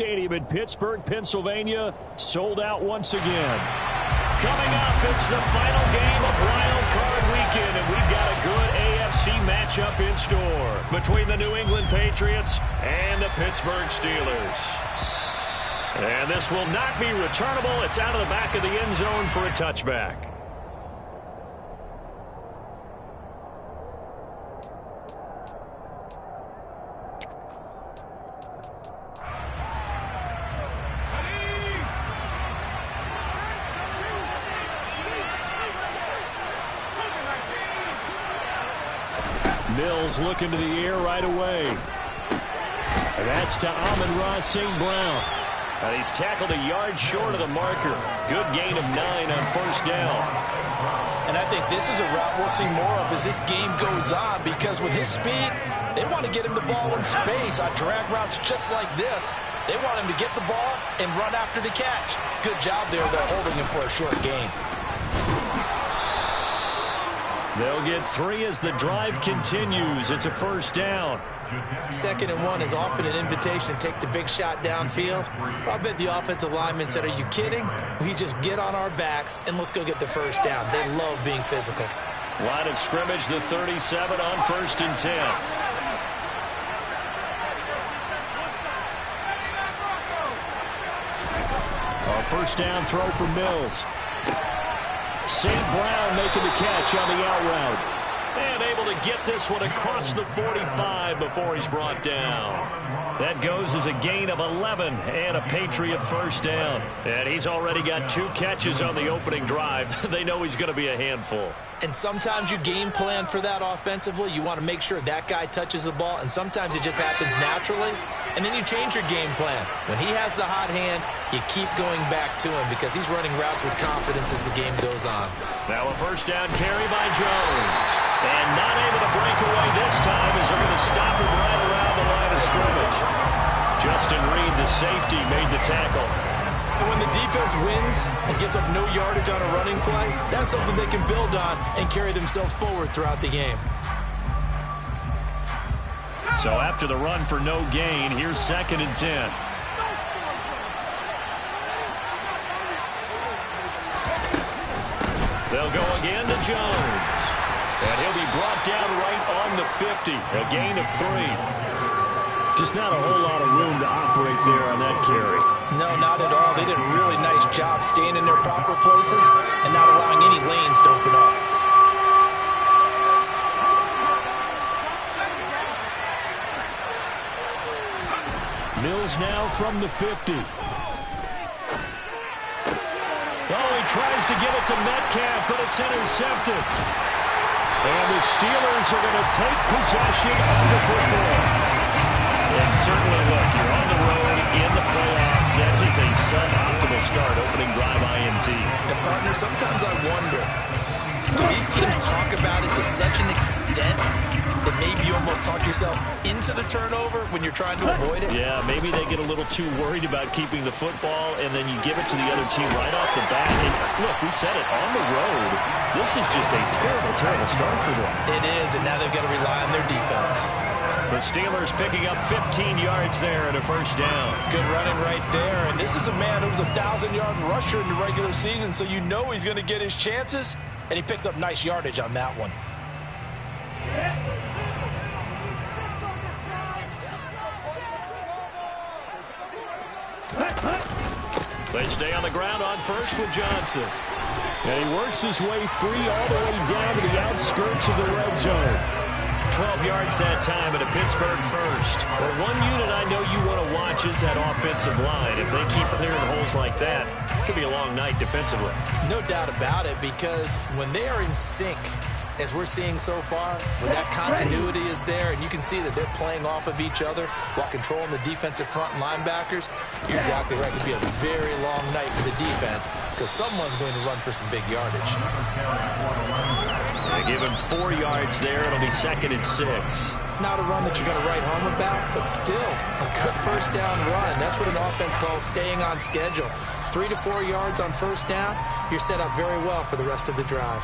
Stadium in Pittsburgh, Pennsylvania, sold out once again. Coming up, it's the final game of Wild Card Weekend, and we've got a good AFC matchup in store between the New England Patriots and the Pittsburgh Steelers. And this will not be returnable. It's out of the back of the end zone for a touchback. Mills looking to the air right away. And that's to Amon-Ra St. Brown. And he's tackled a yard short of the marker. Good gain of 9 on first down. And I think this is a route we'll see more of as this game goes on, because with his speed, they want to get him the ball in space on drag routes just like this. They want him to get the ball and run after the catch. Good job there, though, holding him for a short gain. They'll get 3 as the drive continues. It's a first down. 2nd and 1 is often an invitation to take the big shot downfield. I bet the offensive lineman said, are you kidding? We just get on our backs and let's go get the first down. They love being physical. Line of scrimmage, the 37 on 1st and 10. A first down throw for Mills. St. Brown making the catch on the out route. And able to get this one across the 45 before he's brought down. That goes as a gain of 11 and a Patriot first down. And he's already got 2 catches on the opening drive. They know he's going to be a handful. And sometimes you game plan for that offensively. You want to make sure that guy touches the ball, and sometimes it just happens naturally. And then you change your game plan. When he has the hot hand, you keep going back to him because he's running routes with confidence as the game goes on. Now a first down carry by Jones. And not able to break away this time as they're going to stop him right around the line of scrimmage. Justin Reed, the safety, made the tackle. And when the defense wins and gets up no yardage on a running play, that's something they can build on and carry themselves forward throughout the game. So after the run for no gain, here's 2nd and 10. They'll go again to Jones. And he'll be brought down right on the 50. A gain of 3. Just not a whole lot of room to operate there on that carry. No, not at all. They did a really nice job staying in their proper places and not allowing any lanes to open up. Mills now from the 50. Oh, he tries to give it to Metcalf, but it's intercepted. And the Steelers are going to take possession of the football. And certainly, look, you're on the road in the playoffs. That is a suboptimal start, opening drive INT. And, partner, sometimes I wonder, do these teams talk about it to such an extent that maybe you almost talk yourself into the turnover when you're trying to avoid it? Yeah, maybe they get a little too worried about keeping the football, and then you give it to the other team right off the bat. And look, we said it, on the road, this is just a terrible, terrible start for them. It is, and now they've got to rely on their defense. The Steelers picking up 15 yards there and a first down. Good running right there, and this is a man who was a 1,000-yard rusher in the regular season, so you know he's going to get his chances, and he picks up nice yardage on that one. They stay on the ground on first with Johnson. And he works his way free all the way down to the outskirts of the red zone. 12 yards that time at a Pittsburgh first. But one unit I know you want to watch is that offensive line. If they keep clearing holes like that, it could be a long night defensively. No doubt about it, because when they are in sync, as we're seeing so far, when that continuity is there and you can see that they're playing off of each other while controlling the defensive front and linebackers, you're exactly right. It could be a very long night for the defense because someone's going to run for some big yardage. They give him 4 yards there. It'll be 2nd and 6. Not a run that you're going to write home about, but still a good first down run. That's what an offense calls staying on schedule. 3 to 4 yards on first down, you're set up very well for the rest of the drive.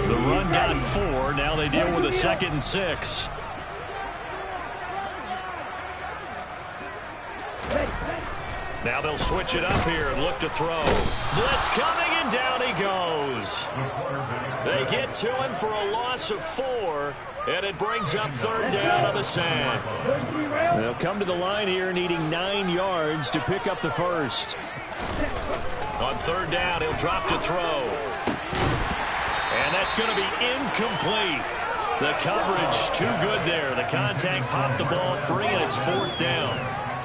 The run got 4. Now they deal with a 2nd and 6. Now they'll switch it up here and look to throw. Blitz coming, and down he goes. They get to him for a loss of 4, and it brings up 3rd down on the sand. They'll come to the line here needing 9 yards to pick up the first. On 3rd down, he'll drop to throw. And that's going to be incomplete. The coverage too good there. The contact popped the ball free, and it's 4th down.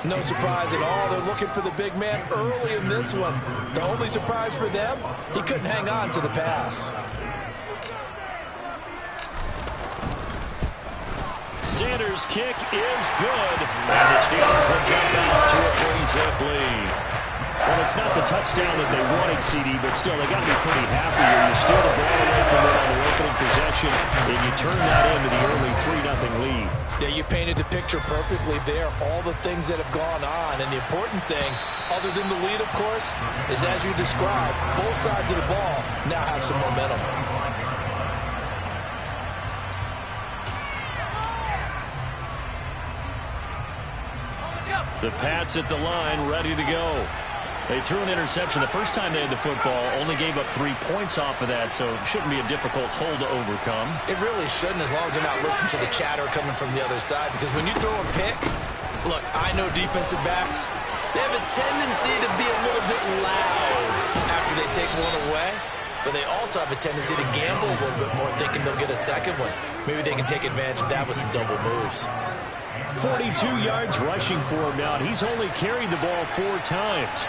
No surprise at all. They're looking for the big man early in this one. The only surprise for them, he couldn't hang on to the pass. Sanders' kick is good. And the Steelers will jump out to a 3-zip lead. Well, it's not the touchdown that they wanted, CD, but still, they got to be pretty happy here. You steal the ball away from them on the opening possession, and you turn that into the early 3-0 lead. Yeah, you painted the picture perfectly there. All the things that have gone on, and the important thing, other than the lead, of course, is as you described, both sides of the ball now have some momentum. The Pats at the line, ready to go. They threw an interception the first time they had the football, only gave up 3 points off of that, so it shouldn't be a difficult hole to overcome. It really shouldn't, as long as they're not listening to the chatter coming from the other side, because when you throw a pick, look, I know defensive backs, they have a tendency to be a little bit loud after they take one away, but they also have a tendency to gamble a little bit more, thinking they'll get a second one. Maybe they can take advantage of that with some double moves. 42 yards rushing for him now, and he's only carried the ball 4 times.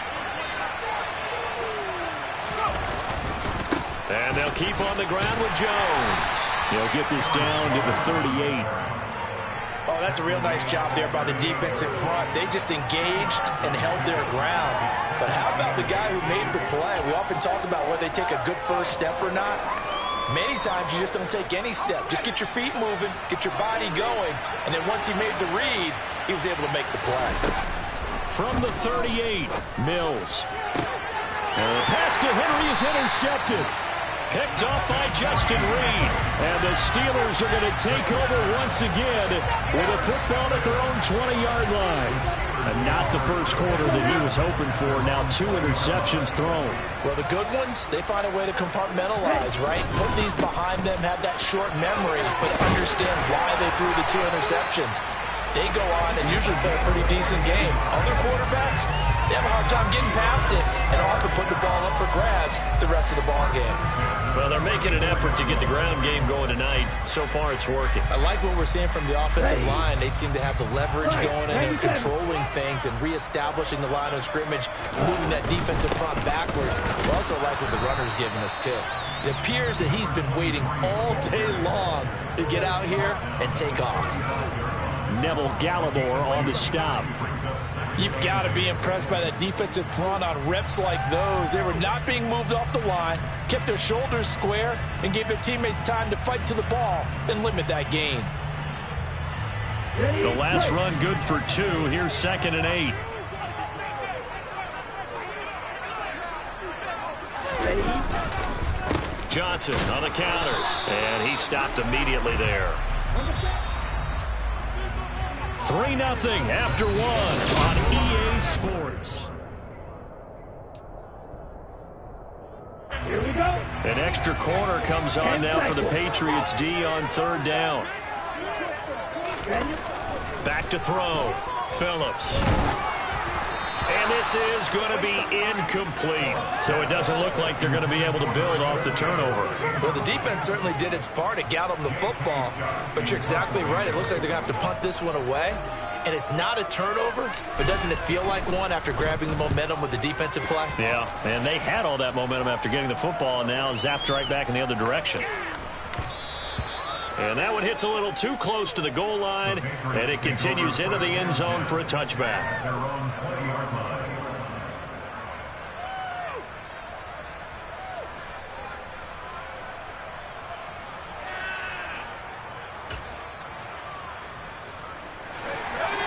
And they'll keep on the ground with Jones. They'll get this down to the 38. Oh, that's a real nice job there by the defense in front. They just engaged and held their ground. But how about the guy who made the play? We often talk about whether they take a good first step or not. Many times you just don't take any step. Just get your feet moving, get your body going, and then once he made the read, he was able to make the play. From the 38, Mills. And the pass to Henry is intercepted. Picked off by Justin Reed. And the Steelers are going to take over once again with a football at their own 20-yard line. And not the first quarter that he was hoping for. Now 2 interceptions thrown. Well, the good ones, they find a way to compartmentalize, right? Put these behind them, have that short memory, but understand why they threw the 2 interceptions. They go on and usually play a pretty decent game. Other quarterbacks, they have a hard time getting past it and often put the ball up for grabs the rest of the ball game. Well, they're making an effort to get the ground game going tonight. So far, it's working. I like what we're seeing from the offensive line. They seem to have the leverage going and they're controlling things and reestablishing the line of scrimmage, moving that defensive front backwards. I also like what the runner's giving us, too. It appears that he's been waiting all day long to get out here and take off. Neville Gallimore on the stop. You've got to be impressed by that defensive front on reps like those. They were not being moved off the line, kept their shoulders square, and gave their teammates time to fight to the ball and limit that gain. The last run good for 2. Here's 2nd and 8. Johnson on the counter, and he stopped immediately there. 3-0 after 1 on EA Sports. Here we go. An extra corner comes on now for the Patriots D on 3rd down. Back to throw. Phillips. And this is going to be incomplete. So it doesn't look like they're going to be able to build off the turnover. Well, the defense certainly did its part. It got them the football. But you're exactly right. It looks like they're going to have to punt this one away. And it's not a turnover, but doesn't it feel like one after grabbing the momentum with the defensive play? Yeah, and they had all that momentum after getting the football and now zapped right back in the other direction. And that one hits a little too close to the goal line, and it continues into the end zone for a touchback.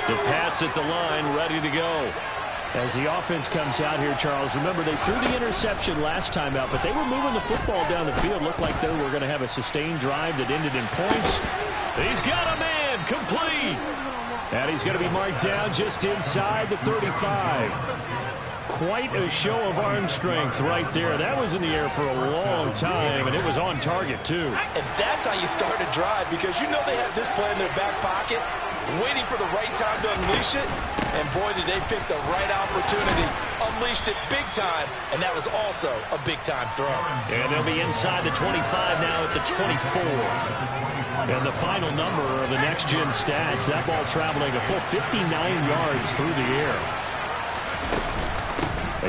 The Pats at the line, ready to go. As the offense comes out here, Charles, remember they threw the interception last time out, but they were moving the football down the field. Looked like they were going to have a sustained drive that ended in points. He's got a man, complete. And he's going to be marked down just inside the 35. Quite a show of arm strength right there. That was in the air for a long time, and it was on target, too. And that's how you start a drive, because you know they have this play in their back pocket, waiting for the right time to unleash it. And boy, did they pick the right opportunity. Unleashed it big time, and that was also a big-time throw. And they'll be inside the 25 now at the 24. And the final number of the next-gen stats, that ball traveling a full 59 yards through the air.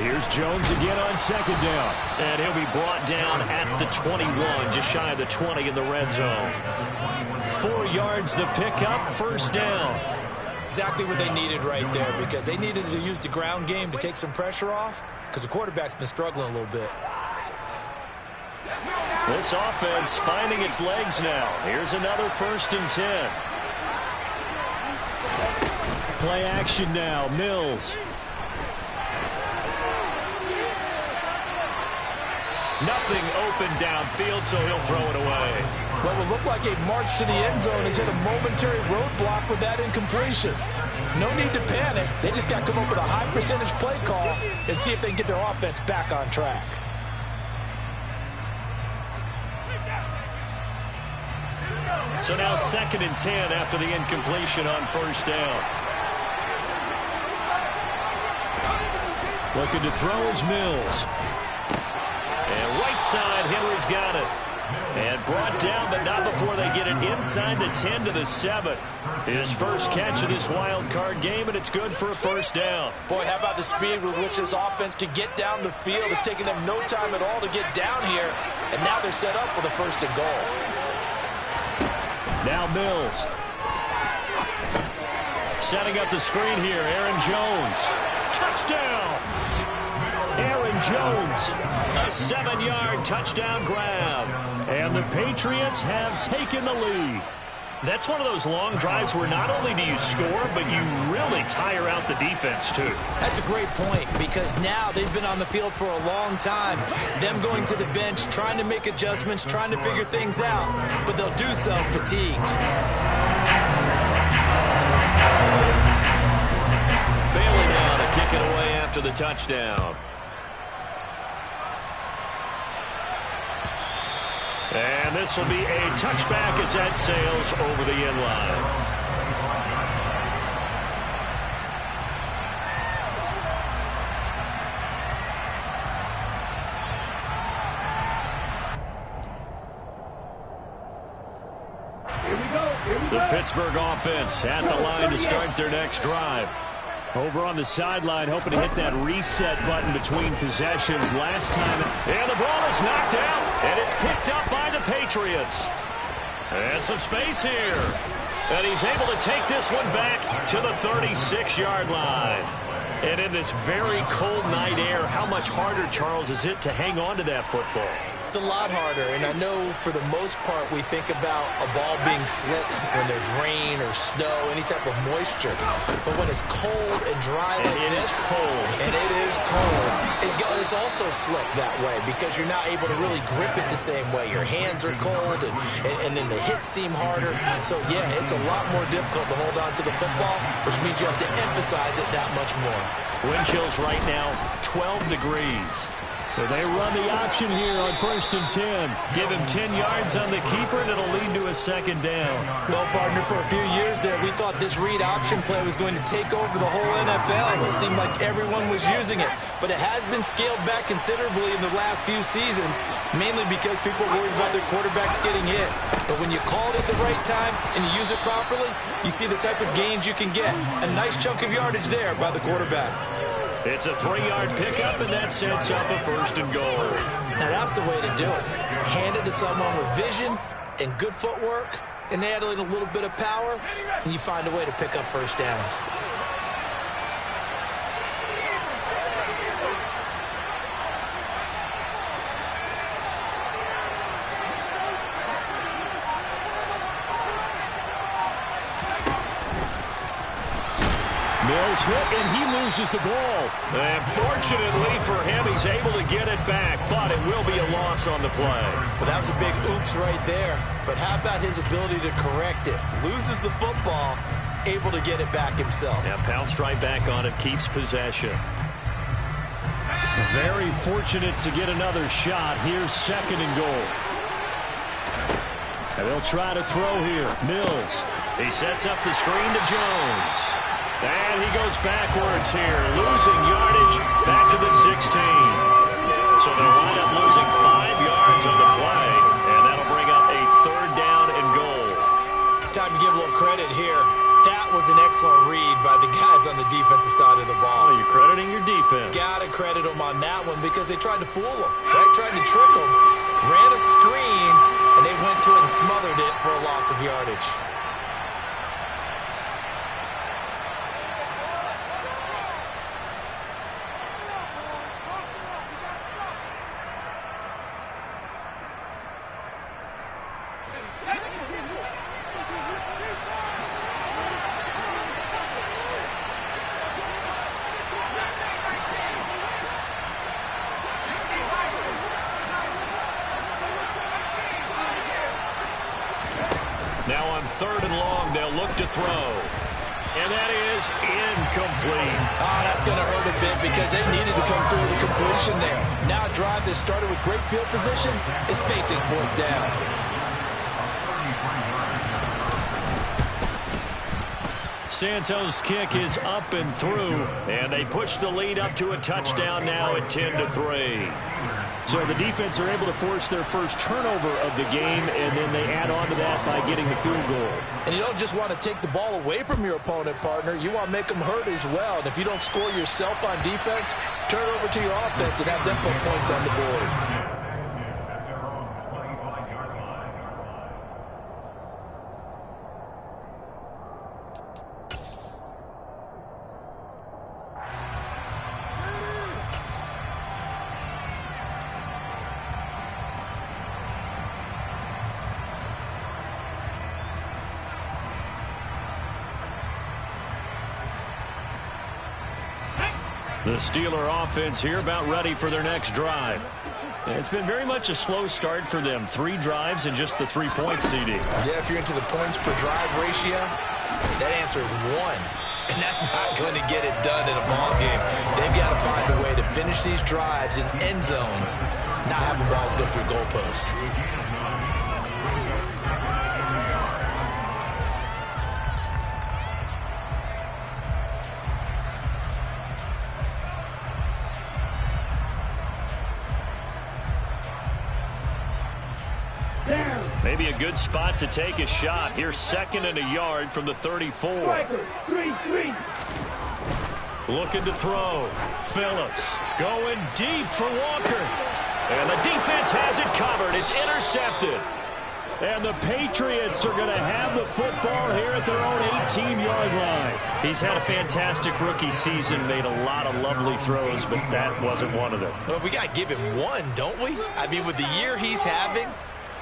Here's Jones again on second down. And he'll be brought down at the 21, just shy of the 20 in the red zone. 4 yards the pickup, first down. Exactly what they needed right there, because they needed to use the ground game to take some pressure off, because the quarterback's been struggling a little bit. This offense finding its legs now. Here's another 1st and 10. Play action now, Mills. Nothing open downfield, so he'll throw it away. What will look like a march to the end zone has hit a momentary roadblock with that incompletion. No need to panic. They just got to come up with a high percentage play call and see if they can get their offense back on track. So now 2nd and 10 after the incompletion on first down. Looking to throw is Mills. And right side, Henry's got it. And brought down, but not before they get it inside the 10 to the 7. His first catch of this wild card game, and it's good for a first down. Boy, how about the speed with which this offense can get down the field? It's taken them no time at all to get down here, and now they're set up with a 1st and goal. Now Mills. Setting up the screen here, Aaron Jones. Touchdown! Aaron Jones, a 7-yard touchdown grab. And the Patriots have taken the lead. That's one of those long drives where not only do you score, but you really tire out the defense, too. That's a great point, because now they've been on the field for a long time. Them going to the bench, trying to make adjustments, trying to figure things out, but they'll do so fatigued. Bailey now to kick it away after the touchdown. And this will be a touchback as that sails over the end line. The Pittsburgh offense at the line to start their next drive. Over on the sideline, hoping to hit that reset button between possessions last time. And the ball is knocked out, and it's picked up by the Patriots. And some space here. And he's able to take this one back to the 36-yard line. And in this very cold night air, how much harder, Charles, is it to hang on to that football? It's a lot harder, and I know for the most part we think about a ball being slick when there's rain or snow, any type of moisture. But when it's cold and dry like this, and it is cold, it's also slick that way because you're not able to really grip it the same way. Your hands are cold, and then the hits seem harder. So, yeah, it's a lot more difficult to hold on to the football, which means you have to emphasize it that much more. Wind chills right now, 12 degrees. So they run the option here on 1st and 10. Give him 10 yards on the keeper, and it'll lead to a 2nd down. Well, partner, for a few years there, we thought this read option play was going to take over the whole NFL. It seemed like everyone was using it. But it has been scaled back considerably in the last few seasons, mainly because people are worried about their quarterbacks getting hit. But when you call it at the right time and you use it properly, you see the type of gains you can get. A nice chunk of yardage there by the quarterback. It's a 3-yard pickup, and that sets up a 1st and goal. Now, that's the way to do it. Hand it to someone with vision and good footwork, and add in a little bit of power, and you find a way to pick up first downs. Mills hit, and he loses the ball. And fortunately for him, he's able to get it back, but it will be a loss on the play. Well, that was a big oops right there. But how about his ability to correct it? Loses the football, able to get it back himself. Now pounced right back on it, keeps possession. Very fortunate to get another shot. Here's 2nd and goal. And they'll try to throw here. Mills. He sets up the screen to Jones. And he goes backwards here, losing yardage back to the 16. So they'll wind up losing 5 yards on the play, and that'll bring up a 3rd down and goal. Time to give a little credit here. That was an excellent read by the guys on the defensive side of the ball. Oh, you're crediting your defense. Got to credit them on that one because they tried to fool them, right? Tried to trick them. Ran a screen, and they went to it and smothered it for a loss of yardage. Now on 3rd and long, they'll look to throw. And that is incomplete. Oh, that's going to hurt a bit because they needed to come through with a completion there. Now a drive that started with great field position is facing 4th down. Santos' kick is up and through, and they push the lead up to a touchdown now at 10-3. So the defense are able to force their first turnover of the game, and then they add on to that by getting the field goal. And you don't just want to take the ball away from your opponent, partner. You want to make them hurt as well. And if you don't score yourself on defense, turn over to your offense and have them put points on the board. The Steeler offense here about ready for their next drive. And it's been very much a slow start for them. 3 drives and just the 3 points, CD. Yeah, if you're into the points per drive ratio, that answer is 1. And that's not going to get it done in a ball game. They've got to find a way to finish these drives in end zones, not having balls go through goalposts. Maybe a good spot to take a shot. Here's 2nd and a yard from the 34. Looking to throw. Phillips going deep for Walker. And the defense has it covered. It's intercepted. And the Patriots are going to have the football here at their own 18-yard line. He's had a fantastic rookie season, made a lot of lovely throws, but that wasn't one of them. Well, we got to give him one, don't we? I mean, with the year he's having,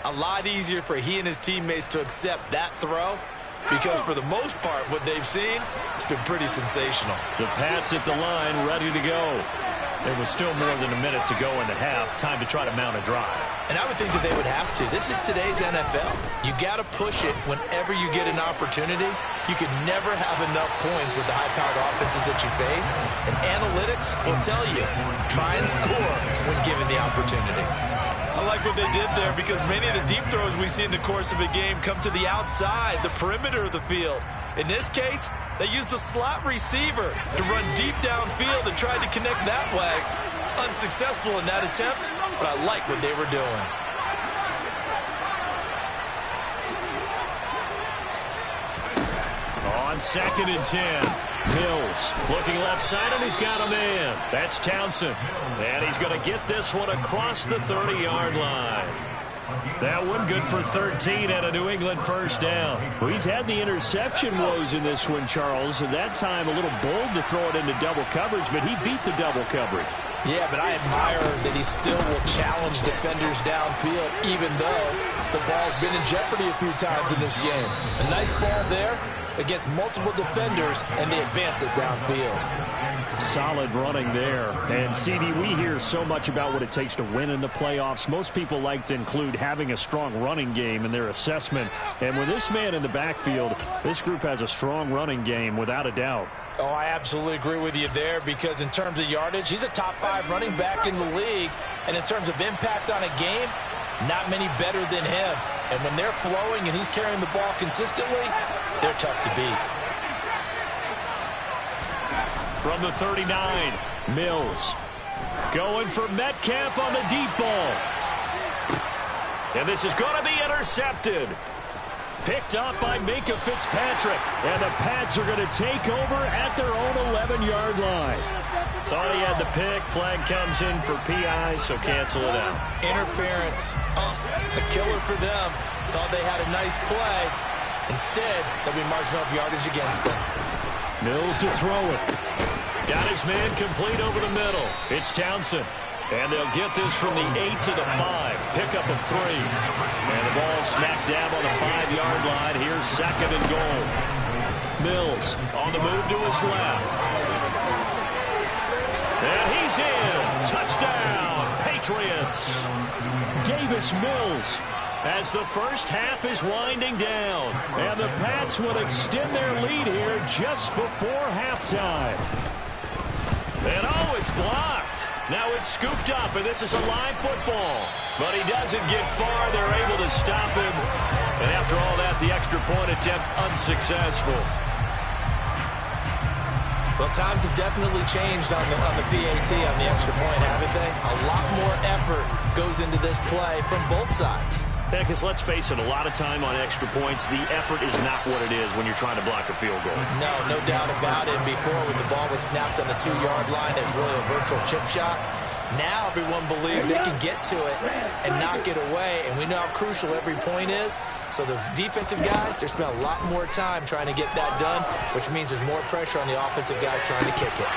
a lot easier for he and his teammates to accept that throw because for the most part, what they've seen, it's been pretty sensational. The Pats at the line, ready to go. There was still more than a minute to go in the half. Time to try to mount a drive. And I would think that they would have to. This is today's NFL. You got to push it whenever you get an opportunity. You can never have enough points with the high-powered offenses that you face. And analytics will tell you, try and score when given the opportunity. I like what they did there because many of the deep throws we see in the course of a game come to the outside, the perimeter of the field. In this case, they used the slot receiver to run deep downfield and tried to connect that way. Unsuccessful in that attempt, but I like what they were doing. On 2nd and 10. Mills looking left side, and he's got a man. That's Townsend. And he's going to get this one across the 30-yard line. That one good for 13 and a New England first down. Well, he's had the interception woes in this one, Charles, and that time a little bold to throw it into double coverage, but he beat the double coverage. Yeah, but I admire that he still will challenge defenders downfield, even though the ball's been in jeopardy a few times in this game. A nice ball there, against multiple defenders, and they advance it downfield. Solid running there. And, CD, we hear so much about what it takes to win in the playoffs. Most people like to include having a strong running game in their assessment. And with this man in the backfield, this group has a strong running game without a doubt. Oh, I absolutely agree with you there, because in terms of yardage, he's a top 5 running back in the league. And in terms of impact on a game, not many better than him. And when they're flowing and he's carrying the ball consistently, they're tough to beat. From the 39, Mills going for Metcalf on the deep ball. And this is going to be intercepted. Picked up by Minka Fitzpatrick. And the Pats are going to take over at their own 11-yard line. Thought he had the pick. Flag comes in for PI, so cancel it out. Interference. Oh, a killer for them. Thought they had a nice play. Instead, they'll be marching off yardage against them. Mills to throw it. Got his man complete over the middle. It's Townsend. And they'll get this from the 8 to the 5. Pickup of 3. And the ball smack dab on the 5-yard line. Here's second and goal. Mills on the move to his left. And he's in. Touchdown, Patriots. Davis Mills as the first half is winding down. And the Pats will extend their lead here just before halftime. And oh, it's blocked. Now it's scooped up, and this is a live football. But he doesn't get far. They're able to stop him. And after all that, the extra point attempt unsuccessful. Well, times have definitely changed on the PAT, on the extra point, haven't they? A lot more effort goes into this play from both sides. Yeah, because let's face it, a lot of time on extra points, the effort is not what it is when you're trying to block a field goal. No doubt about it. Before, when the ball was snapped on the 2-yard line, it was really a virtual chip shot. Now everyone believes they can get to it and knock it away, and we know how crucial every point is. So the defensive guys, they spend a lot more time trying to get that done, which means there's more pressure on the offensive guys trying to kick it.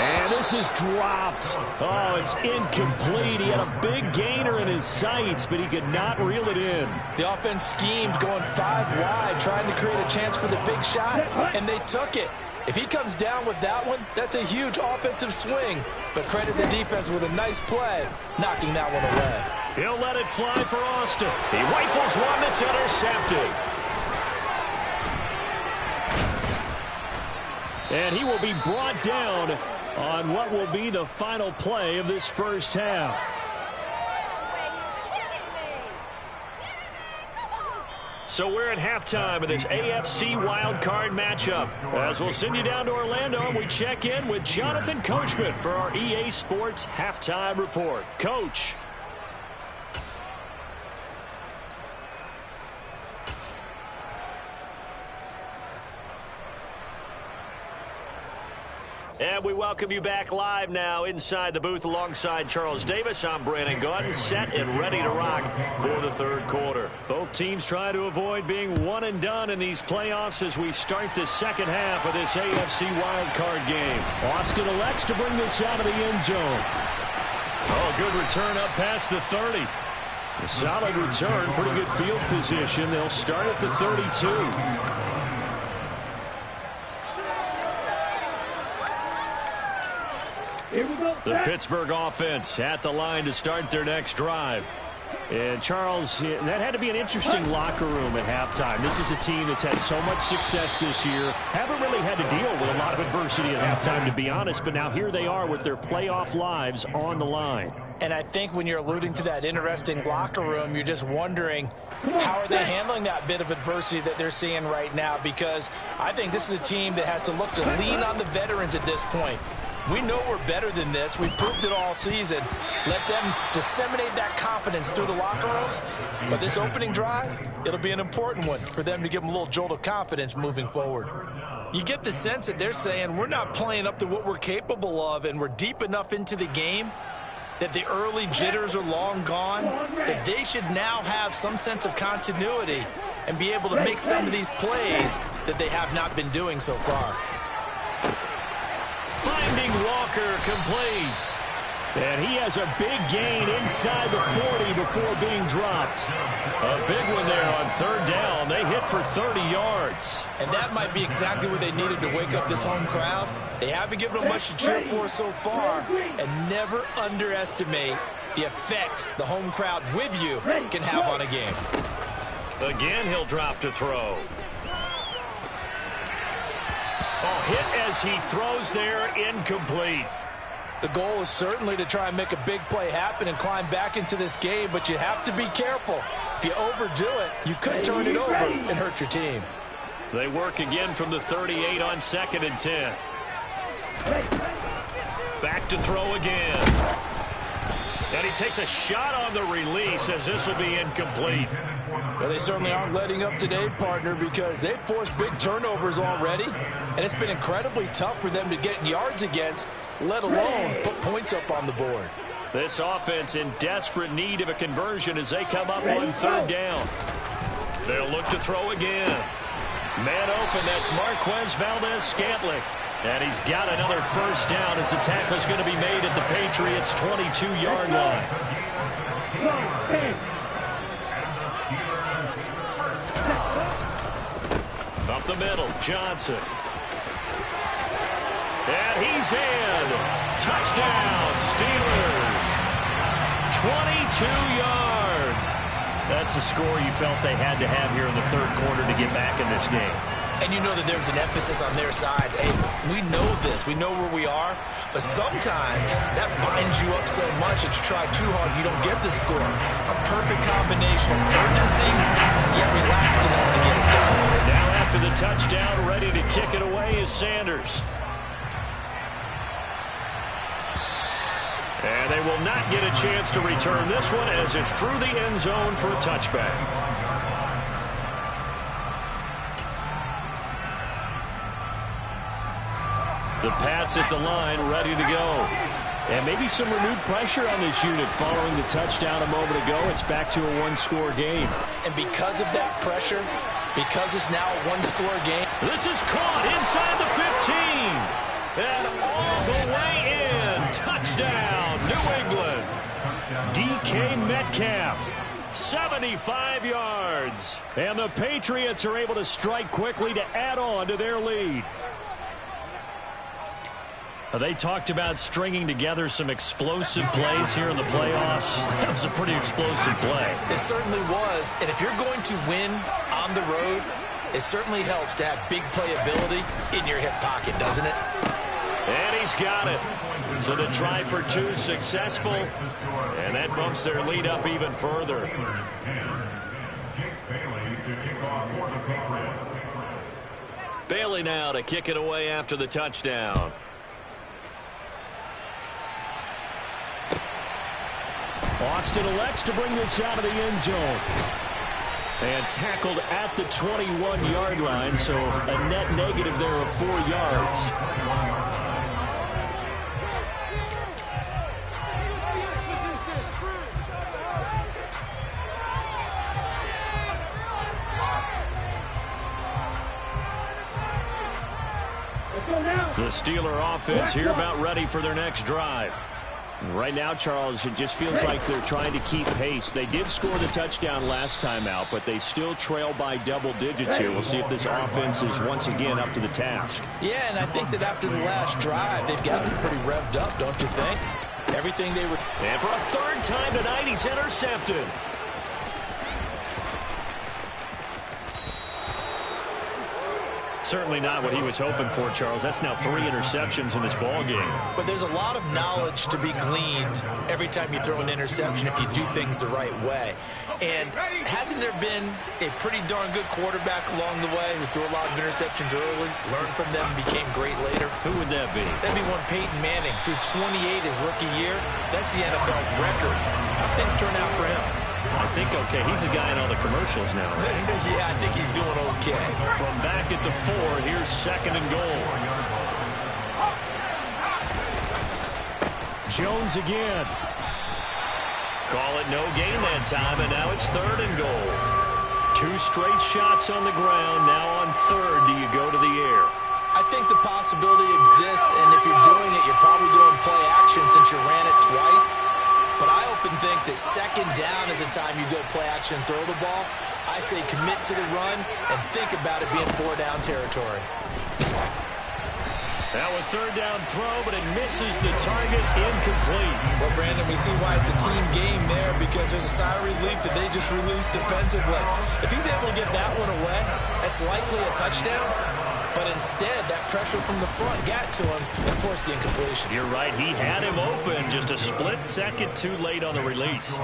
And this is dropped. Oh, it's incomplete. He had a big gainer in his sights, but he could not reel it in. The offense schemed going 5 wide, trying to create a chance for the big shot, and they took it. If he comes down with that one, that's a huge offensive swing. But credit the defense with a nice play, knocking that one away. He'll let it fly for Austin. He rifles one that's intercepted. And he will be brought down on what will be the final play of this first half. So we're at halftime of this AFC wildcard matchup. As we'll send you down to Orlando, and we check in with Jonathan Coachman for our EA Sports Halftime Report. Coach. And we welcome you back live now inside the booth alongside Charles Davis. I'm Brandon Gaudin, set and ready to rock for the third quarter. Both teams try to avoid being one and done in these playoffs as we start the second half of this AFC wildcard game. Austin elects to bring this out of the end zone. Oh, good return up past the 30. A solid return, pretty good field position. They'll start at the 32. The Pittsburgh offense at the line to start their next drive. And, Charles, that had to be an interesting locker room at halftime. This is a team that's had so much success this year. Haven't really had to deal with a lot of adversity at halftime, to be honest. But now here they are with their playoff lives on the line. And I think when you're alluding to that interesting locker room, you're just wondering, how are they handling that bit of adversity that they're seeing right now? Because I think this is a team that has to look to lean on the veterans at this point. We know we're better than this. We've proved it all season. Let them disseminate that confidence through the locker room. But this opening drive, it'll be an important one for them to give them a little jolt of confidence moving forward. You get the sense that they're saying we're not playing up to what we're capable of, and we're deep enough into the game that the early jitters are long gone, that they should now have some sense of continuity and be able to make some of these plays that they have not been doing so far. Finding Walker complete. And he has a big gain inside the 40 before being dropped. A big one there on third down. They hit for 30 yards. And that might be exactly what they needed to wake up this home crowd. They haven't given them much to cheer for so far. And never underestimate the effect the home crowd with you can have on a game. Again, he'll drop to throw. Oh, hit as he throws there, incomplete. The goal is certainly to try and make a big play happen and climb back into this game, but you have to be careful. If you overdo it, you could turn it over and hurt your team. They work again from the 38 on 2nd and 10. Back to throw again. And he takes a shot on the release as this will be incomplete. Well, they certainly aren't letting up today, partner, because they've forced big turnovers already, and it's been incredibly tough for them to get yards against, let alone put points up on the board. This offense in desperate need of a conversion as they come up on third down. They'll look to throw again. Man open, that's Marquez Valdez-Scantling. And he's got another first down as the tackle's going to be made at the Patriots' 22-yard line. Up the middle, Johnson. And he's in. Touchdown, Steelers. 22 yards. That's the score you felt they had to have here in the third quarter to get back in this game. And you know that there's an emphasis on their side. Hey, we know this. We know where we are. But sometimes that binds you up so much that you try too hard, you don't get the score. A perfect combination of urgency, yet relaxed enough to get it done. Now after the touchdown, ready to kick it away is Sanders. And they will not get a chance to return this one as it's through the end zone for a touchback. The Pats at the line, ready to go. And maybe some renewed pressure on this unit following the touchdown a moment ago. It's back to a one-score game. And because of that pressure, because it's now a one-score game. This is caught inside the 15. And all the way in. Touchdown, New England. DK Metcalf, 75 yards. And the Patriots are able to strike quickly to add on to their lead. They talked about stringing together some explosive plays here in the playoffs. That was a pretty explosive play. It certainly was. And if you're going to win on the road, it certainly helps to have big playability in your hip pocket, doesn't it? And he's got it. So the try for two successful. And that bumps their lead up even further. Bailey now to kick it away after the touchdown. Austin elects to bring this out of the end zone. And tackled at the 21-yard line, so a net negative there of 4 yards. The Steeler offense here about ready for their next drive. Right now, Charles, it just feels like they're trying to keep pace. They did score the touchdown last time out, but they still trail by double digits here. We'll see if this offense is once again up to the task. Yeah, and I think that after the last drive, they've got to be pretty revved up, don't you think? Everything they were... And for a third time tonight, he's intercepted. Certainly not what he was hoping for, Charles. That's now 3 interceptions in this ball game. But there's a lot of knowledge to be gleaned every time you throw an interception if you do things the right way. And hasn't there been a pretty darn good quarterback along the way who threw a lot of interceptions early, learned from them, became great later? Who would that be? That'd be one Peyton Manning. Threw 28 his rookie year. That's the NFL record. How things turn out for him? I think okay. He's a guy in all the commercials now, right? Yeah, I think he's doing okay. From back at the 4, here's 2nd and goal. Jones again. Call it no gain that time, and now it's 3rd and goal. 2 straight shots on the ground. Now on 3rd, do you go to the air? I I think the possibility exists, and if you're doing it, you're probably going to play action since you ran it twice. But I often think that second down is a time you go play action and throw the ball. I say commit to the run and think about it being 4-down territory. Now a third down throw, but it misses the target, incomplete. Well, Brandon, we see why it's a team game there, because there's a sigh of relief that they just released defensively. If he's able to get that one away, that's likely a touchdown. But instead, that pressure from the front got to him and forced the incompletion. You're right. He had him open just a split second too late on the release.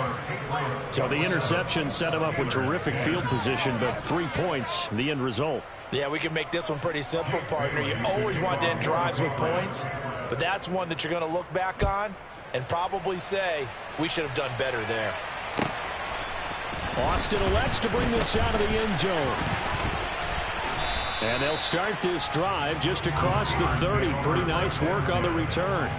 So the interception set him up with terrific field position, but 3 points, the end result. Yeah, we can make this one pretty simple, partner. You always want to end drives with points, but that's one that you're going to look back on and probably say, we should have done better there. Austin elects to bring this out of the end zone. And they'll start this drive just across the 30. Pretty nice work on the return.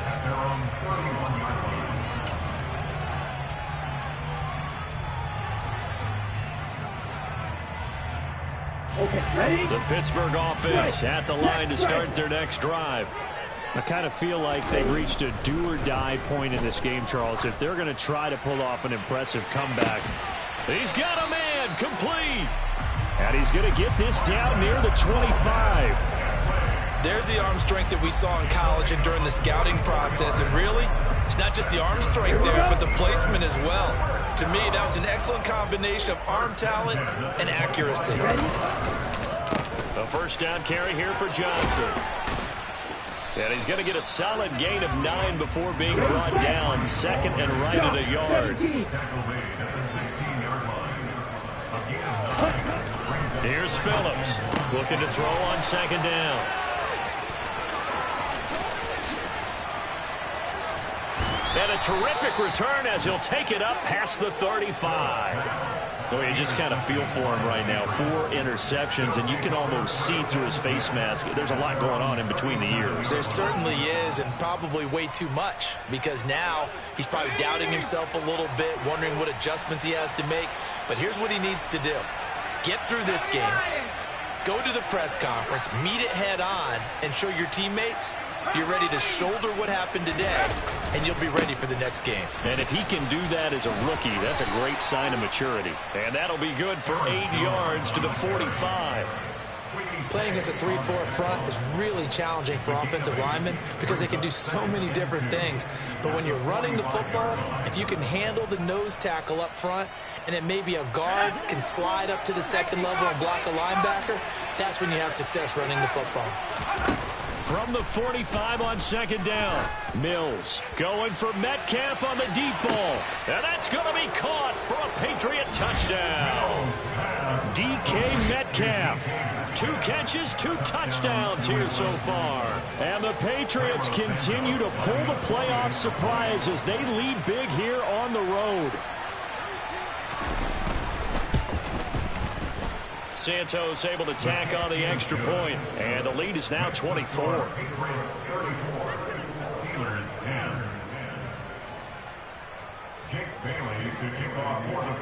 Okay, ready? The Pittsburgh offense at the line to start their next drive. I kind of feel like they've reached a do-or-die point in this game, Charles. If they're going to try to pull off an impressive comeback, he's got a man, complete. And he's going to get this down near the 25. There's the arm strength that we saw in college and during the scouting process. And really, it's not just the arm strength there, but the placement as well. To me, that was an excellent combination of arm talent and accuracy. A first down carry here for Johnson. And he's going to get a solid gain of 9 before being brought down. Second and right at a yard. Here's Phillips, looking to throw on second down. And a terrific return as he'll take it up past the 35. Oh, you just kind of feel for him right now. 4 interceptions, and you can almost see through his face mask. There's a lot going on in between the ears. There certainly is, and probably way too much, because now he's probably doubting himself a little bit, wondering what adjustments he has to make. But here's what he needs to do. Get through this game, go to the press conference, meet it head on, and show your teammates you're ready to shoulder what happened today, and you'll be ready for the next game. And if he can do that as a rookie, that's a great sign of maturity. And that'll be good for 8 yards to the 45. Playing against a 3-4 front is really challenging for offensive linemen because they can do so many different things. But when you're running the football, if you can handle the nose tackle up front, and it may be a guard can slide up to the second level and block a linebacker, that's when you have success running the football. From the 45 on second down, Mills going for Metcalf on the deep ball. And that's going to be caught for a Patriot touchdown. DK Metcalf. 2 catches, 2 touchdowns here so far. And the Patriots continue to pull the playoff surprise as they lead big here on the road. Santos able to tack on the extra point, and the lead is now 24.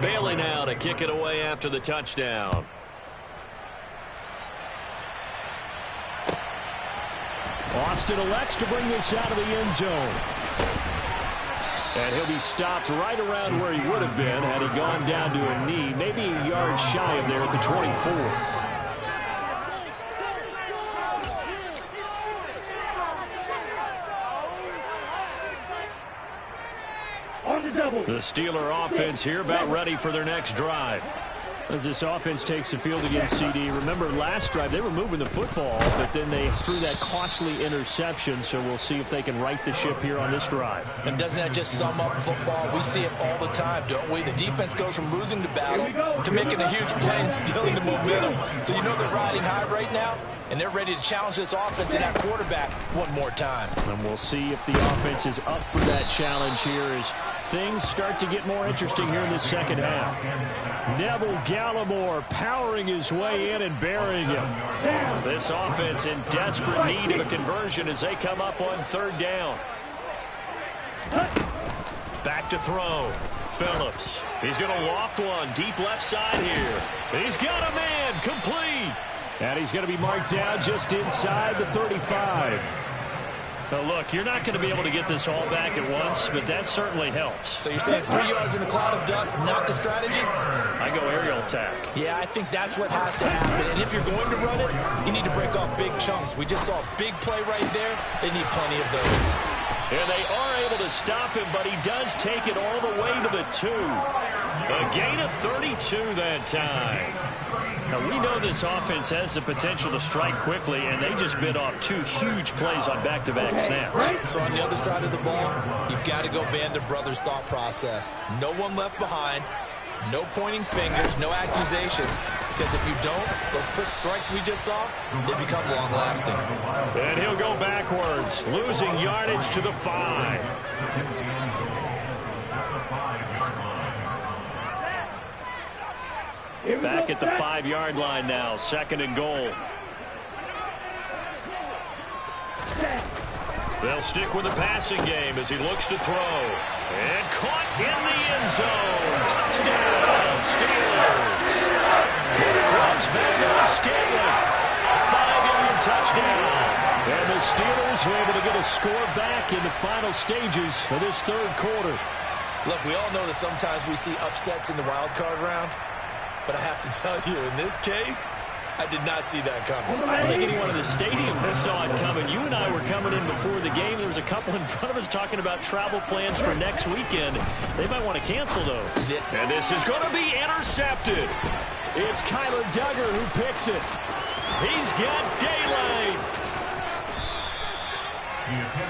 Bailey now to kick it away after the touchdown. Austin elects to bring this out of the end zone. And he'll be stopped right around where he would have been had he gone down to a knee, maybe a yard shy of there at the 24. The Steeler offense here about ready for their next drive. As this offense takes the field against CD. Remember, last drive, they were moving the football, but then they threw that costly interception, so we'll see if they can right the ship here on this drive. And doesn't that just sum up football? We see it all the time, don't we? The defense goes from losing the battle to making a huge play and stealing the momentum. So you know they're riding high right now, and they're ready to challenge this offense and that quarterback one more time. And we'll see if the offense is up for that challenge here as things start to get more interesting here in the second half. Neville Gallimore powering his way in and burying him. This offense in desperate need of a conversion as they come up on third down. Back to throw. Phillips. He's going to loft one deep left side here. He's got a man complete. And he's going to be marked down just inside the 35. Now, look, you're not going to be able to get this all back at once, but that certainly helps. So you're saying 3 yards in a cloud of dust, not the strategy? I go aerial attack. Yeah, I think that's what has to happen. And if you're going to run it, you need to break off big chunks. We just saw a big play right there. They need plenty of those. And they are able to stop him, but he does take it all the way to the 2. A gain of 32 that time. Now, we know this offense has the potential to strike quickly, and they just bit off 2 huge plays on back-to-back snaps. So on the other side of the ball, you've got to go Band of Brothers thought process. No one left behind, no pointing fingers, no accusations, because if you don't, those quick strikes we just saw, they become long-lasting. And he'll go backwards, losing yardage to the 5. Back at the 5-yard line now, 2nd and goal. They'll stick with the passing game as he looks to throw. And caught in the end zone. Touchdown, Steelers. Cross Vega Scanlon. 5-yard touchdown. And the Steelers are able to get a score back in the final stages of this 3rd quarter. Look, we all know that sometimes we see upsets in the wild card round. But I have to tell you, in this case, I did not see that coming. I don't think anyone in the stadium saw it coming. You and I were coming in before the game. There was a couple in front of us talking about travel plans for next weekend. They might want to cancel those. Yeah. And this is going to be intercepted. It's Kyler Duggar who picks it. He's got daylight.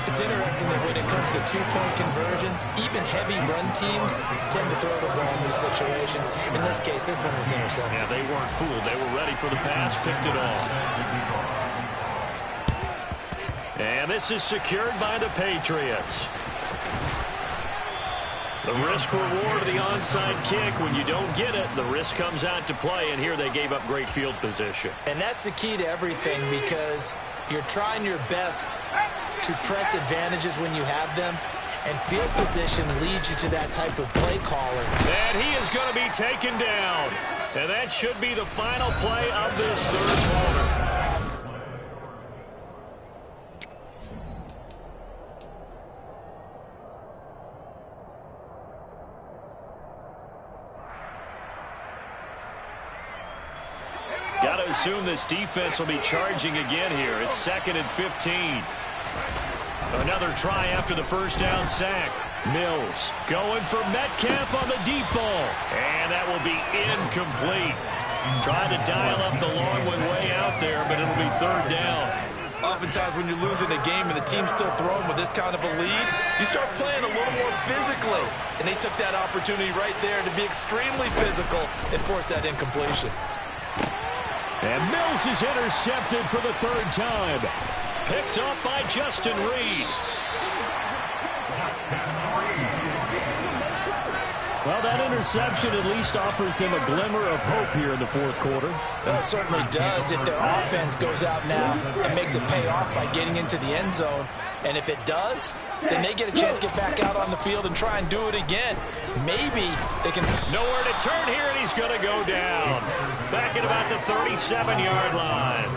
It's interesting that when it comes to 2-point conversions, even heavy run teams tend to throw the ball in these situations. In this case, this one was intercepted. Yeah, they weren't fooled. They were ready for the pass, picked it off. And this is secured by the Patriots. The risk-reward of the onside kick. When you don't get it, the risk comes out to play, and here they gave up great field position. And that's the key to everything, because you're trying your best to press advantages when you have them, and field position leads you to that type of play calling. And he is going to be taken down. And that should be the final play of this 3rd quarter. Got to assume this defense will be charging again here. It's 2nd and 15. Another try after the 1st down sack. Mills going for Metcalf on the deep ball. And that will be incomplete. Trying to dial up the long one way out there, but it'll be 3rd down. Oftentimes when you're losing a game and the team's still throwing with this kind of a lead, you start playing a little more physically. And they took that opportunity right there to be extremely physical and force that incompletion. And Mills is intercepted for the 3rd time. Picked up by Justin Reed. Well, that interception at least offers them a glimmer of hope here in the 4th quarter. And it certainly does if their offense goes out now and makes it pay off by getting into the end zone. And if it does, then they get a chance to get back out on the field and try and do it again. Maybe they can... Nowhere to turn here, and he's going to go down. Back at about the 37-yard line.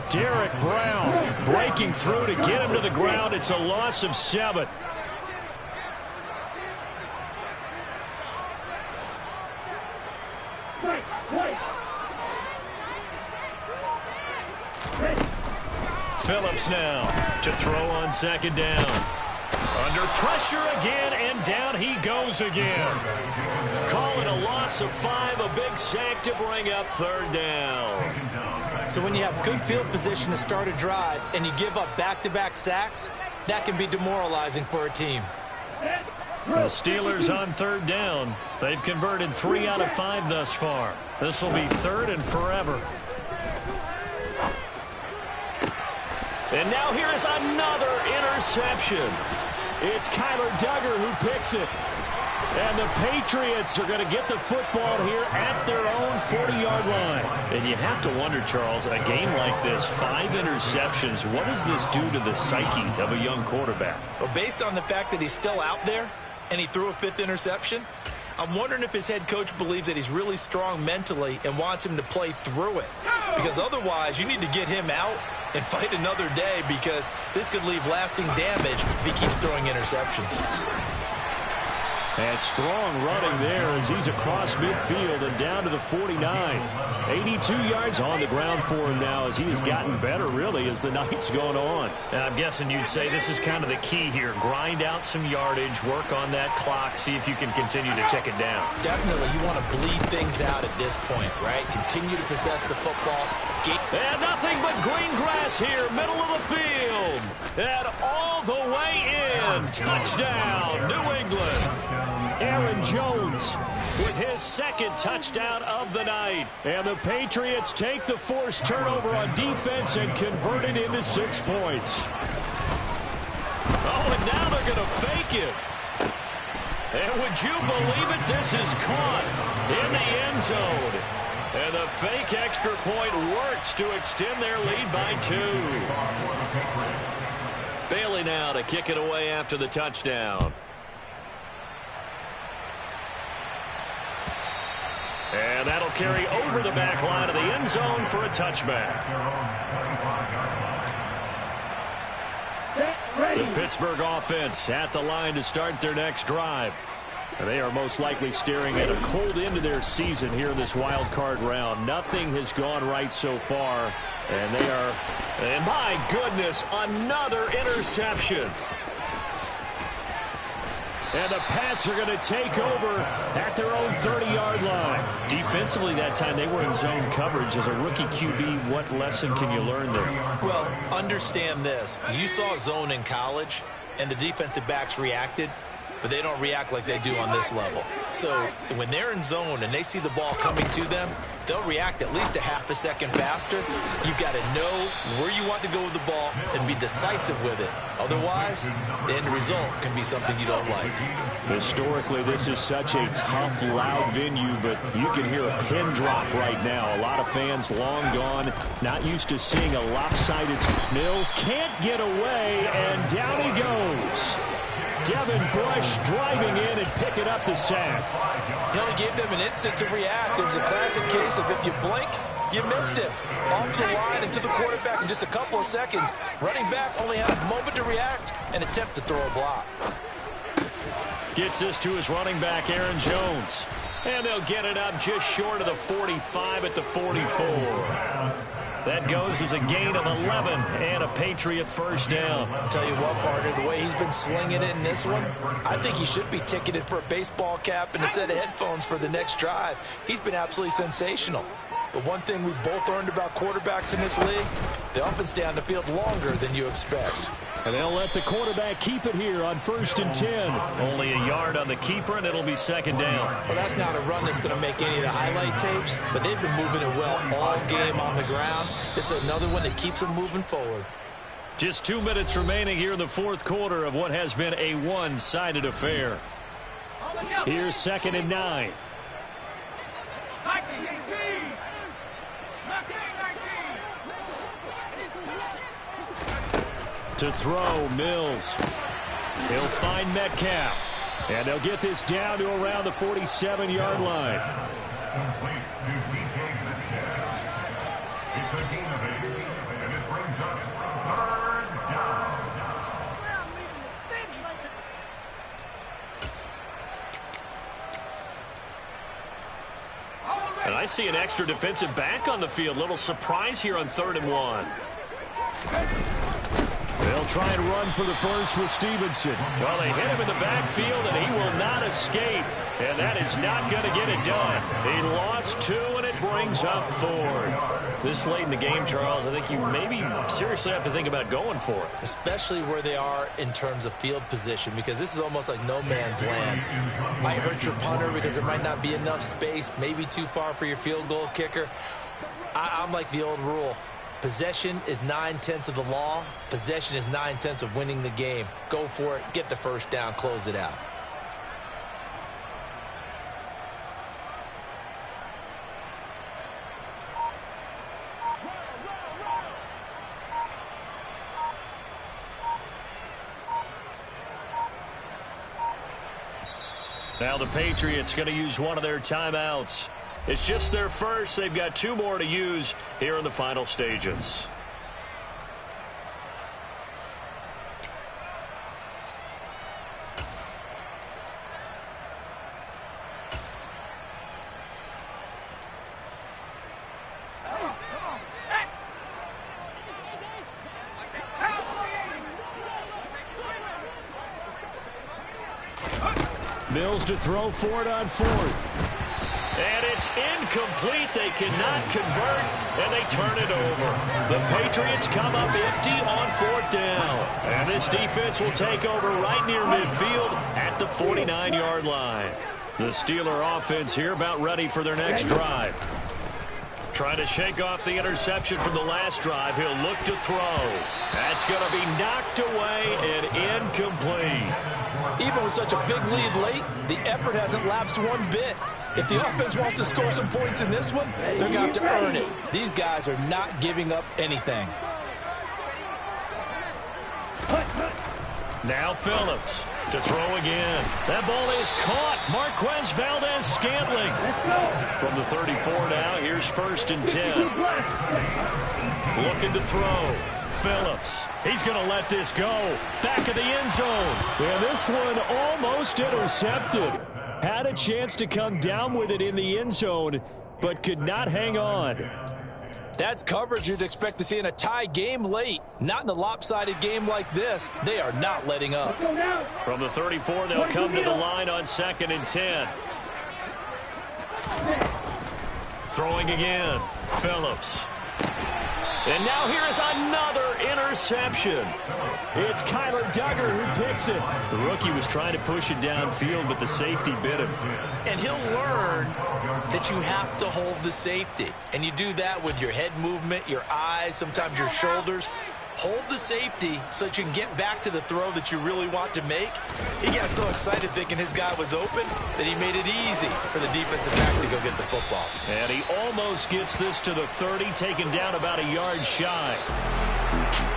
Derek Brown breaking through to get him to the ground. It's a loss of 7. Phillips now to throw on 2nd down. Under pressure again, and down he goes again. Call it a loss of 5, a big sack to bring up 3rd down. So when you have good field position to start a drive and you give up back-to-back sacks, that can be demoralizing for a team. The Steelers on 3rd down. They've converted 3 out of 5 thus far. This will be 3rd and forever. And now here is another interception. It's Kyler Duggar who picks it. And the Patriots are going to get the football here at their own 40-yard line. And you have to wonder, Charles, a game like this, 5 interceptions, what does this do to the psyche of a young quarterback? Well, based on the fact that he's still out there and he threw a 5th interception, I'm wondering if his head coach believes that he's really strong mentally and wants him to play through it. Because otherwise, you need to get him out and fight another day, because this could leave lasting damage if he keeps throwing interceptions. And strong running there as he's across midfield and down to the 49. 82 yards on the ground for him now as he has gotten better, really, as the night's gone on. And I'm guessing you'd say this is kind of the key here. Grind out some yardage, work on that clock, see if you can continue to tick it down. Definitely, you want to bleed things out at this point, right? Continue to possess the football. And nothing but green grass here, middle of the field. And all the way in. Touchdown, New England. Aaron Jones with his second touchdown of the night. And the Patriots take the forced turnover on defense and convert it into 6 points. Oh, and now they're going to fake it. And would you believe it? This is caught in the end zone. And the fake extra point works to extend their lead by 2. Bailey now to kick it away after the touchdown. And that'll carry over the back line of the end zone for a touchback. The Pittsburgh offense at the line to start their next drive. They are most likely staring at a cold end to their season here in this wild card round. Nothing has gone right so far. And they are, and my goodness, another interception. And the Pats are going to take over at their own 30-yard line. Defensively that time, they were in zone coverage. As a rookie QB, what lesson can you learn there? Well, understand this. You saw zone in college, and the defensive backs reacted, but they don't react like they do on this level. So when they're in zone and they see the ball coming to them, they'll react at least a half a second faster. You've got to know where you want to go with the ball and be decisive with it. Otherwise, the end result can be something you don't like. Historically, this is such a tough, loud venue, but you can hear a pin drop right now. A lot of fans long gone, not used to seeing a lopsided. Mills can't get away, and down he goes. Devin Bush driving in and picking up the sack. He only gave them an instant to react. It was a classic case of if you blink, you missed him. Off the line and to the quarterback in just a couple of seconds. Running back only had a moment to react and attempt to throw a block. Gets this to his running back, Aaron Jones. And they'll get it up just short of the 45 at the 44. That goes as a gain of 11 and a Patriot first down. I'll tell you what, partner, the way he's been slinging it in this one, I think he should be ticketed for a baseball cap and a set of headphones for the next drive. He's been absolutely sensational. But one thing we both learned about quarterbacks in this league, they often stay on the field longer than you expect. And they'll let the quarterback keep it here on 1st and 10. Only a yard on the keeper, and it'll be second down. Well, that's not a run that's going to make any of the highlight tapes, but they've been moving it well all game on the ground. This is another one that keeps them moving forward. Just 2 minutes remaining here in the fourth quarter of what has been a one-sided affair. Here's 2nd and 9. To throw, Mills. He'll find Metcalf. And they'll get this down to around the 47-yard line. And I see an extra defensive back on the field. Little surprise here on 3rd and 1. They'll try and run for the first with Stevenson. Well, they hit him in the backfield, and he will not escape. And that is not going to get it done. He lost 2, and it brings up 4th. This late in the game, Charles, I think you maybe seriously have to think about going for it. Especially where they are in terms of field position, because this is almost like no man's land. Might hurt your punter because there might not be enough space, maybe too far for your field goal kicker. I'm like the old rule. Possession is 9/10 of the law. Possession is 9/10 of winning the game. Go for it. Get the first down. Close it out. Now the Patriots going to use one of their timeouts. It's just their first. They've got 2 more to use here in the final stages. Mills to throw for it on 4th. And it's incomplete. They cannot convert, and they turn it over. The Patriots come up empty on 4th down. And this defense will take over right near midfield at the 49-yard line. The Steeler offense here about ready for their next drive. Trying to shake off the interception from the last drive. He'll look to throw. That's going to be knocked away and incomplete. Even with such a big lead late, the effort hasn't lapsed one bit. If the offense wants to score some points in this one, they're going to have to earn it. These guys are not giving up anything. Now Phillips to throw again. That ball is caught. Marquez Valdez-Scantling. From the 34 now, here's 1st and 10. Looking to throw. Phillips. He's going to let this go. Back of the end zone. And this one almost intercepted. Had a chance to come down with it in the end zone, but could not hang on. That's coverage you'd expect to see in a tie game late. Not in a lopsided game like this. They are not letting up. From the 34, they'll come to the line on 2nd and 10. Throwing again. Phillips. And now here's another interception. It's Kyler Duggar who picks it. The rookie was trying to push it downfield, but the safety bit him. And he'll learn that you have to hold the safety. And you do that with your head movement, your eyes, sometimes your shoulders. Hold the safety so that you can get back to the throw that you really want to make. He got so excited thinking his guy was open that he made it easy for the defensive back to go get the football. And he almost gets this to the 30, taken down about a yard shy.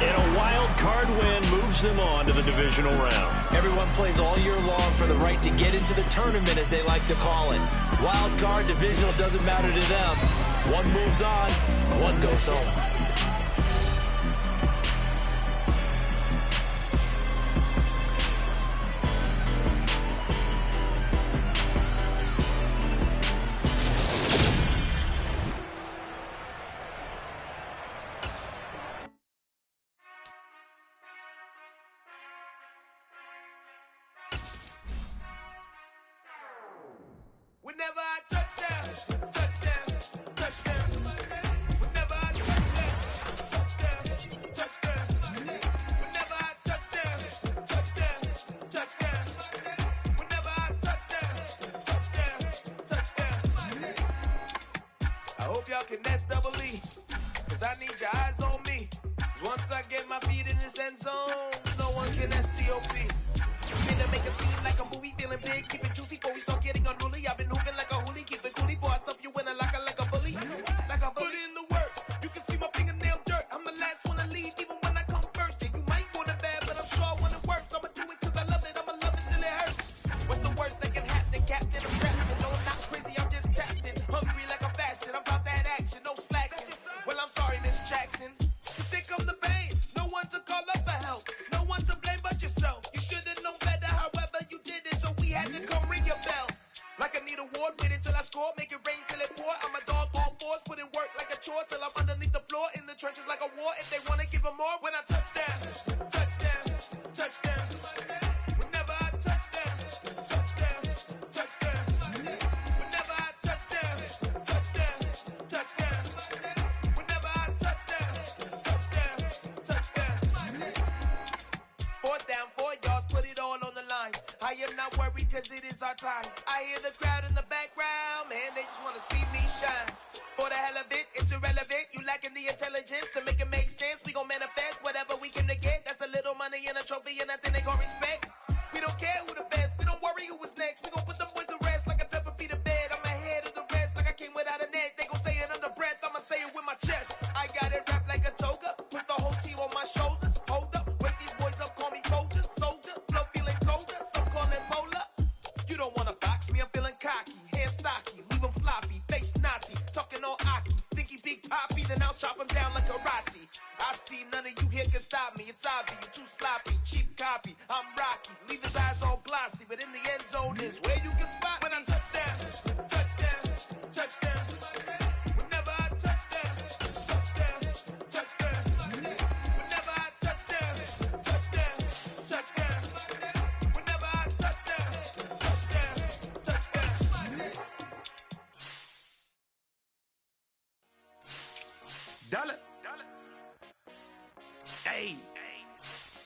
And a wild card win moves them on to the divisional round. Everyone plays all year long for the right to get into the tournament, as they like to call it. Wild card, divisional, doesn't matter to them. One moves on, one goes home. Whenever I touchdown, touchdown, touchdown. Whenever I touchdown, touchdown, touchdown. Whenever I touchdown, touchdown, touchdown. Whenever I touchdown, touchdown, touchdown. I hope y'all can nest double E, cause I need your eyes on me. Cause once I get my feet in this end zone, no one can STOP. Finna make a scene like a movie, feeling big, keep it juicy before we start getting unruly. I've been hooping like a hoolie, keep it coolie before I stuff you in a locker like a bully. Like a bully in the work, you can see my fingernail dirt. I'm the last one to leave, even when I come first. Yeah, you might want it bad, but I'm sure I want it worse. I'ma do it cause I love it, I'ma love it till it hurts. What's the worst that can happen? Captain, I'm trapped. No, I'm not crazy, I'm just tapped in. Hungry like a fashion, I'm about that action, no slacking. Well, I'm sorry, Miss Jackson. Sick of the pain, no one to call up for help. No one to blame but yourself. You should've known better, however you did it, so we had to come ring your bell. Like I need a ward, wait until I score, make it rain till it pour. I'm a dog on fours, put in work like a chore till I'm underneath the floor, in the trenches like a war. If they wanna give them more, when I touchdown, touchdown, touchdown. Whenever I touchdown, touchdown, touchdown. Whenever I touchdown, touchdown, touchdown. Whenever I touchdown, touchdown, touchdown. 4th down, 4 yards, put it all on the line. I am not worried cause it is our time. I hear the crowd in the background, man, they just wanna see me shine. For the hell of it, it's irrelevant. You lacking the intelligence to make it make sense. We gon' manifest whatever we came to get. That's a little money and a trophy and nothing they gon' respect. We don't care who the best, we don't worry who was next. We gon' put them boys to rest like a temper feet of bed. I'm ahead of the rest like I came without a net. They gon' say it under breath, I'ma say it with my chest. I got it wrapped like a toga, put the whole team on my shoulders. Hold up, wake these boys up, call me Folgers. Soldier, flow feeling colder, some call it polar. You don't wanna box you too sloppy, cheap copy. I'm Rocky, leave his eyes all glossy, but in the end zone is where you can spot when I touchdown, touchdown, touchdown. Whenever I touchdown, touchdown, touchdown. Whenever I touchdown, touchdown, touchdown. Whenever I touchdown, touchdown, touchdown. Dollar. Hey,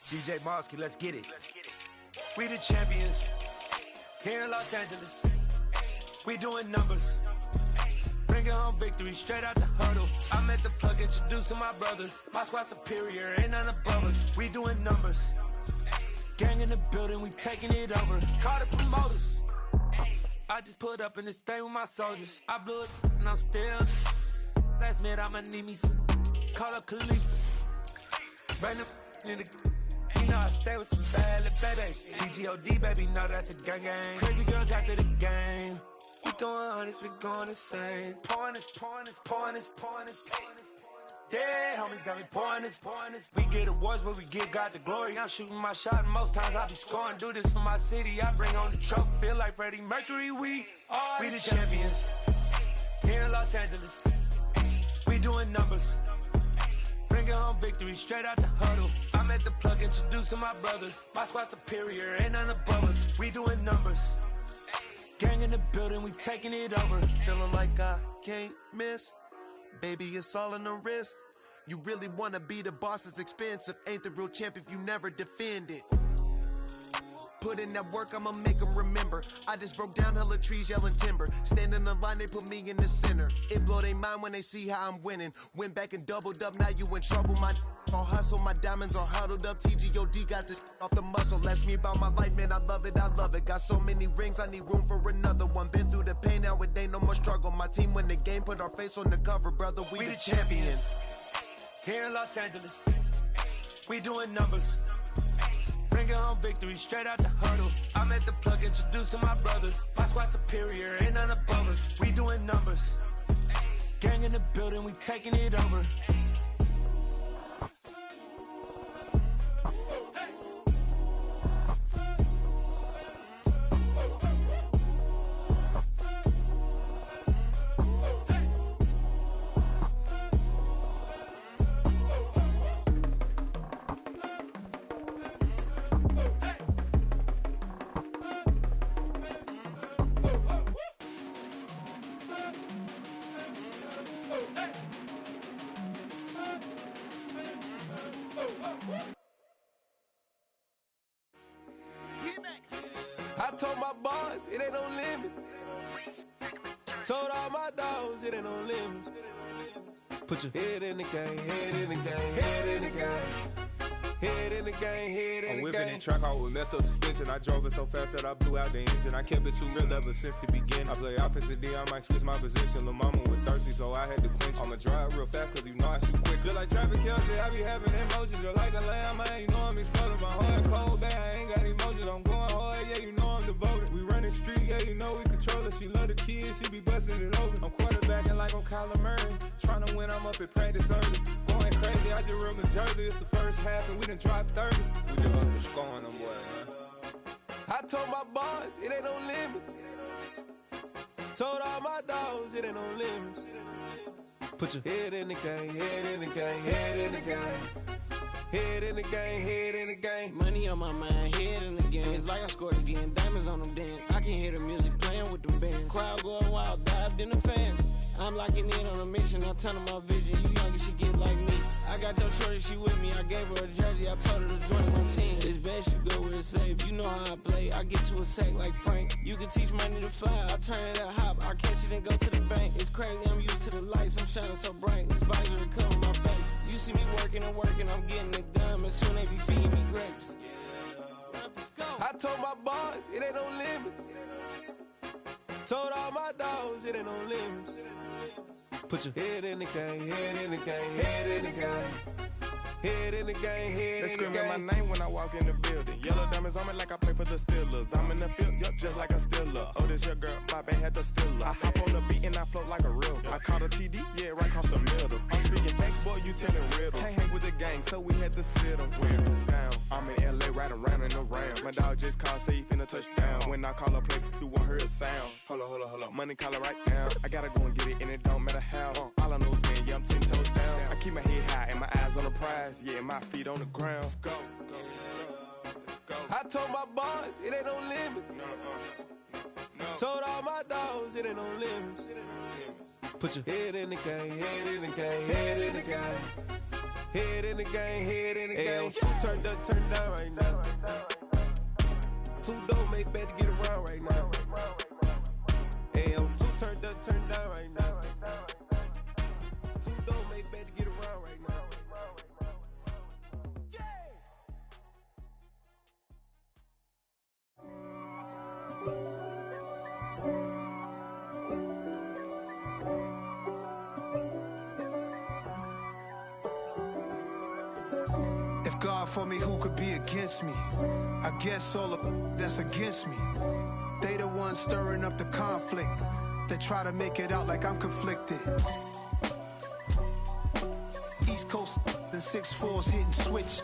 DJ Mosky, let's get it. We the champions here in Los Angeles. We doing numbers. Bringing home victory straight out the huddle. I'm at the plug, introduced to my brother. My squad superior, ain't none above us. We doing numbers. Gang in the building, we taking it over. Call the promoters. I just put up in this thing with my soldiers. I blew it and I'm still. Last minute I'ma need me some. Call up Khalifa. Bring them in the. You know I stay with some bad little baby. TGOD baby, know that's a gang gang. Crazy girls after the game. We throwing hundreds, we going insane. Pouring this. Yeah, homies got me pouring this. We get awards, but we give God the glory. I'm shooting my shot, and most times I be scoring. Do this for my city, I bring on the trophy. Feel like Freddie Mercury, we the champions. Here in Los Angeles, we doing numbers. Bringing home victory straight out the huddle. I'm at the plug, introduced to my brother. My squad superior, ain't none above us. We doing numbers. Gang in the building, we taking it over. Feeling like I can't miss. Baby, it's all in the wrist. You really wanna be the boss, it's expensive. Ain't the real champ if you never defend it. Put in that work, I'ma make them remember. I just broke down hella trees, yelling timber. Stand in the line, they put me in the center. It blow their mind when they see how I'm winning. Went back and doubled up, now you in trouble. My all hustle, my diamonds are huddled up. TGOD got this off the muscle. Ask me about my life, man, I love it. Got so many rings, I need room for another one. Been through the pain, now it ain't no more struggle. My team win the game, put our face on the cover, brother. We the champions. Here in Los Angeles, we doing numbers. Bringing home victory straight out the huddle. I'm at the plug, introduced to my brother. My squad superior, ain't none above us. We doing numbers. Gang in the building, we taking it over. I told my boys, it ain't no limits. Told all my dogs, it ain't no limits. Put your head in the game, head in the game, head in the game. Head in the game, head in the game. I'm whipping and track out with messed up suspension. I drove it so fast that I blew out the engine. I kept it too real ever since the beginning. I play offensive D, I might switch my position. Lil' mama was thirsty, so I had to quench. I'ma drive real fast, cause you know I shoot quick. Just like traffic Kelsey, I be having emotions. Just like a lamb, I ain't know I'm exploding. My heart cold, bad, I ain't got emotions. I'm going hard, yeah, you know I'm devoted. We running streets, yeah, you know we control it. She love the kids, she be busting it over. I'm quarterbacking like I'm Kyler Murray. Trying to win, I'm up at practice early. Going crazy, I just real the jersey. It's the first half and we done dropped 30. We just up to scoring them, boy, man. I told my boys, it ain't no limits. Told all my dogs, it ain't no limits. Put your head in the game, head in the game, head in the game. Head in the game, head in the game. Money on my mind, head in the game. It's like I scored again, diamonds on them dance. I can hear the music playing with them bands. Crowd going wild, dived in the fans. I'm locking in on a mission, I turn my vision. You young and she get like me. I got your shorty, she with me. I gave her a jersey, I told her to join my team. It's best you go where it's safe. You know how I play, I get to a sack like Frank. You can teach money to fly, I turn it up hop. I catch it and go to the bank. It's crazy, I'm used to the lights, I'm shining so bright. This visor cover my face. You see me working and working, I'm getting it done. And soon they be feeding me grapes. I told my boys, it ain't no limits. Told all my dogs, it ain't no limits. Put your head in the game, head in the game, head in the game. Head in the game, head They in the screaming game. my name when I walk in the building. Yellow diamonds on me like I play for the Steelers. I'm in the field, yup, just like a Steeler. Oh, this your girl, my band had the Steeler. I hop on the beat and I float like a real. I caught a TD, yeah, right across the middle. I'm speaking facts, boy, you telling riddles. Can't hang with the gang, so we had to sit them down. I'm in LA, riding around in the round. My dog just called, say he finna touch down. When I call a play, you won't hear a sound. Hold up, money calling right now. I gotta go and get it, and it don't matter how. All I know is, man, yeah, I'm 10 toes down. I keep my head high and my eyes on the prize. Yeah, my feet on the ground. Let's go. Let's go. I told my boys, it ain't no limits. No. Told all my dogs, it ain't no limits. Put your head in the game, head in the game, head in the game. Head in the game, head in the game. Turned up, turned down right now. Two dope make better get around right now. Hey, I'm two turned up, turned down right now. Two dope make better get around right now. If God for me, who could be against me? I guess all of that's against me. They the ones stirring up the conflict. They try to make it out like I'm conflicted. East Coast and 6'4s hitting switch.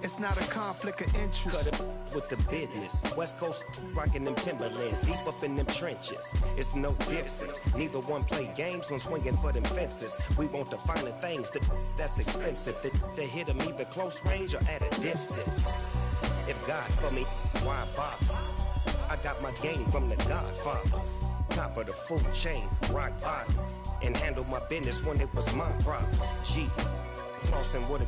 It's not a conflict of interest. Cut it with the business. West Coast rocking them Timberlands, deep up in them trenches. It's no difference. Neither one play games when swinging for them fences. We want the finer things that's expensive. That hit them either close range or at a distance. If God for me, why bother? I got my game from the Godfather. Top of the food chain, rock bottom. And handle my business when it was my problem. G, flossing with a